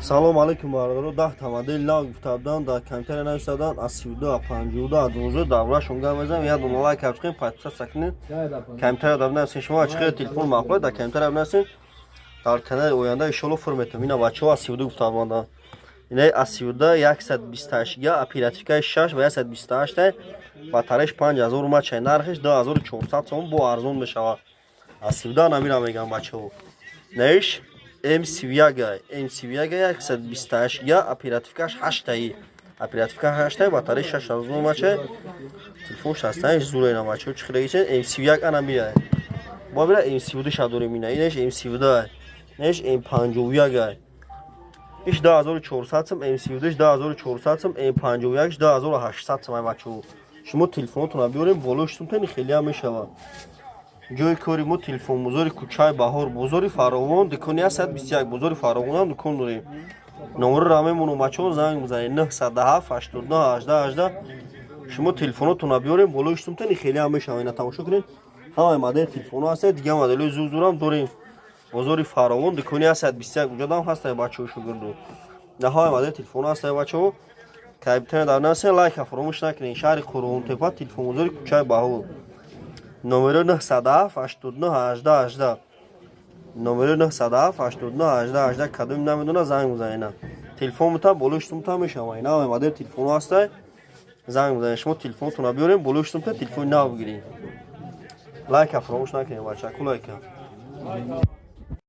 Салом алейкум бародаро 10 та модел нав гуфтабдан дар камтер нависадан аз 32 50 12 даврашон гамазам я дум лайк капчқин патса сакни камтер давна син шумо ачқи телефон мақбул дар камтер давнасын дар канали оянда иншалло фурметам ина бачаҳо аз 32 гуфтабдан ина аз 32 128 га оперативкаи 6 ва 128 батареш 5000 мачай нархиш 2400 сом бо арзон мешавад аз 32 намира мегам бачаҳо неш MC-Viaga 128 га оперативкаш 8 оперативка 8 батарея 6000 маче телефон 60 зурена маче чихрегиче MC-Viaga намира бобира MC-Viaga шадори мина инеш MC-Viaga неш M50-Viaga иш 2400 сом MC-Viaga 2400 сом M50-Viaga 2800 сом маче шумо телефонтон биёрем болоштун тани хеле ам мешава ҷои кори мо телефон бозори кӯчаи баҳор бозори фаровон дукони 121 бозори фаровон дукон дорем номеро мемонам бачаҳо занг бизанед 907 89 18 18 шумо телефонотона биёрем болои штумтани хеле ҳам мешава ина тамошо кунед ҳамаи модели телефоно ҳастед дига моделои зӯзурам дорем бозори фаровон дукони 121 уҷодам ҳастаи бачаҳо шугурду ҳамаи модели телефоно ҳастаи бачаҳо кайбитане дар насен лайка фаромӯш накунед шаҳри қурғонтепа телефон бозори кӯчаи баҳор номеро 907 89 18 18 номеро 907 89 18 18 кадом намедона занг бизанед телефон мута болоштумта мешава ина ҳамаи модели телефоно ҳастай занг бизанед шумо телефонтона биёрем болоштумта телефони нав бигиред лайка фаромӯш накунед бачаҳо лайка